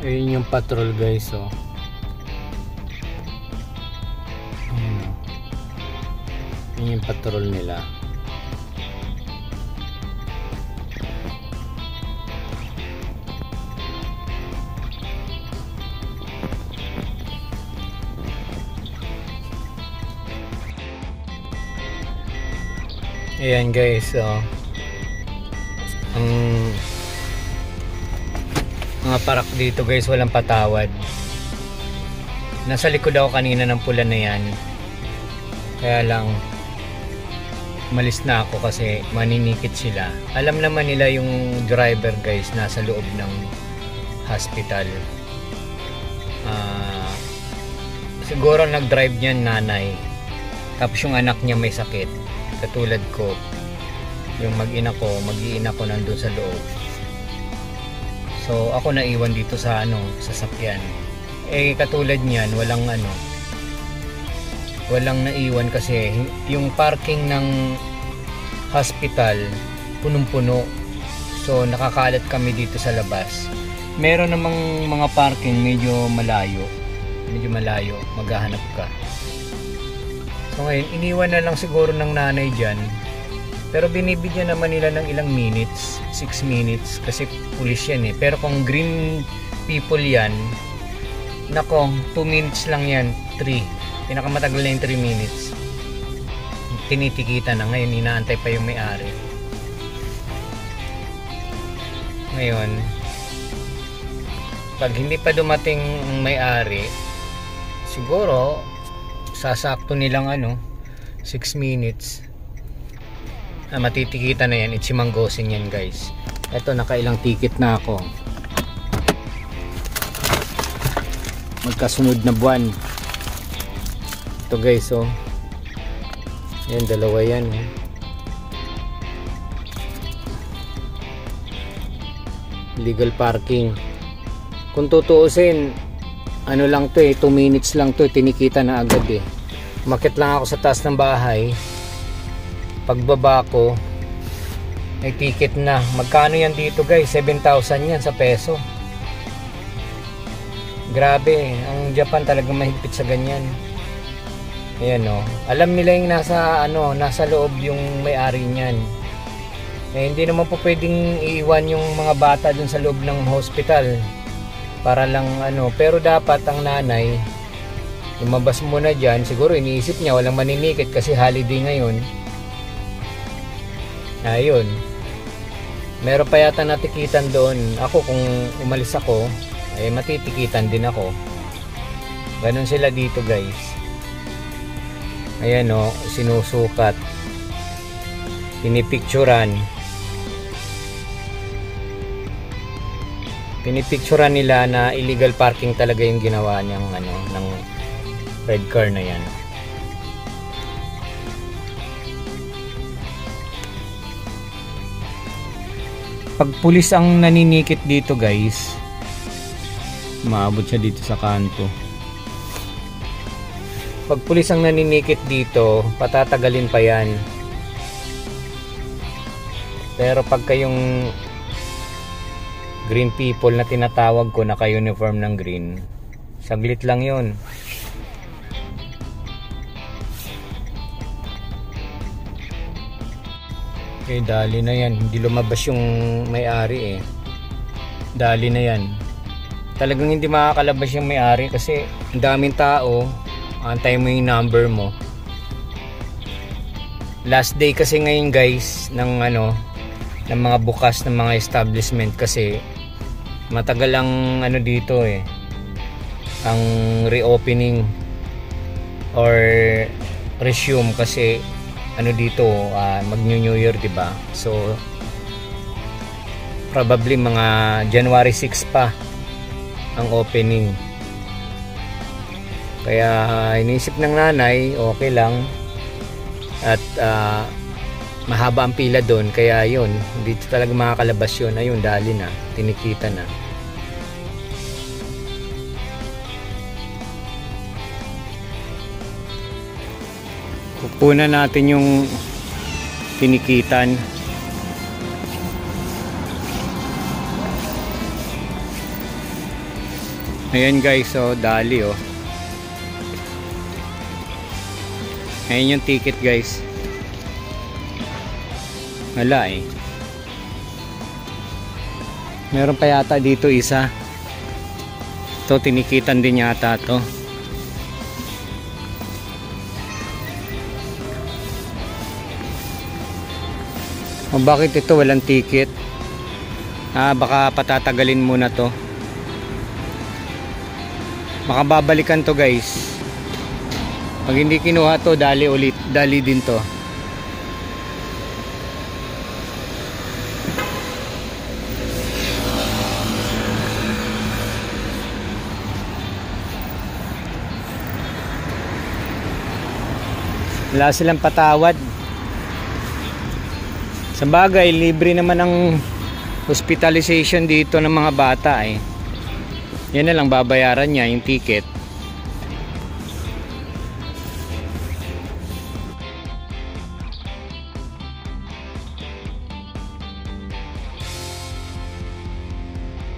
Ayun yung patrol guys, oh. Ayun yung patrol nila. Ayan guys, oh. Ang mga parak dito guys, walang patawad. Nasa likod ako kanina ng pula na yan, kaya lang umalis na ako kasi maninikit sila. Alam naman nila yung driver guys, nasa loob ng hospital. Siguro nag-drive niyan nanay, tapos yung anak niya may sakit katulad ko. Yung mag-iina ko nandun sa loob. So ako naiwan dito sa sasakyan. Eh katulad niyan, walang naiwan kasi yung parking ng hospital punong-puno. So nakakalat kami dito sa labas. Meron namang mga parking medyo malayo, maghahanap ka. So ngayon, iniwan na lang siguro ng nanay dyan. Pero binibigyan naman nila ng ilang minutes, 6 minutes, kasi pulis yan eh. Pero kung green people yan, nako, 2 minutes lang yan, 3. Pinakamatagal na yung 3 minutes. Tinitikita na ngayon, inaantay pa yung may-ari. Ngayon, pag hindi pa dumating ang may-ari, siguro sasakto nilang 6 minutes. Matitikita na yan, itsimanggosin yan guys. Eto, nakailang ticket na ako. Magkasunod na buwan. Ito guys, oh. Yan, dalawa yan, oh. Legal parking. Kung tutuusin, lang to 2 minutes lang to, tinikita na agad eh. Umakyat lang ako sa taas ng bahay. Pagbaba ko, may ticket na. Magkano yan dito guys? 7,000 yan sa peso. Grabe, ang Japan talagang mahigpit sa ganyan. Ayan, oh. Alam nila yung nasa loob yung may-ari niyan. Eh, hindi naman po pwedeng iiwan yung mga bata dun sa loob ng hospital para lang pero dapat ang nanay lumabas muna dyan. Siguro iniisip niya walang maninikit kasi holiday ngayon. Ayun, meron pa yata natikitan doon. Ako kung umalis ako, eh matitikitan din ako. Ganon sila dito guys. Ayan, oh, sinusukat, pinipicturan nila na illegal parking talaga yung ginawa niyang ng red car na yan. Pag pulis ang naninikit dito guys, maabot siya dito sa kanto. Pag pulis ang naninikit dito, patatagalin pa yan. Pero pag kayong green people na tinatawag ko, naka-uniform ng green, saglit lang yun. Okay, dali na yan. Hindi lumabas yung may-ari eh. Dali na yan. Talagang hindi makakalabas yung may-ari kasi ang daming tao. Antay mo yung number mo. Last day kasi ngayon guys ng ng mga bukas ng mga establishment kasi matagal ang dito eh, ang reopening or resume kasi dito mag New Year, diba? So probably mga January 6 pa ang opening. Kaya iniisip ng nanay okay lang at mahaba ang pila doon, kaya yun, hindi talaga makakalabas yun. Ayun, dali na, tinikita na. Kukunan natin yung tinikitan. Ayan guys, so dali oh. Ayan yung ticket guys. Wala eh. Meron pa yata dito isa. Ito tinikitan din yata to. O bakit ito walang ticket? Baka patatagalin muna to. Makababalikan to guys. Pag hindi kinuha to, dali ulit, dali din to. Wala silang patawad. Sa bagay, libre naman ang hospitalization dito ng mga bata eh. Yan na lang babayaran niya yung ticket.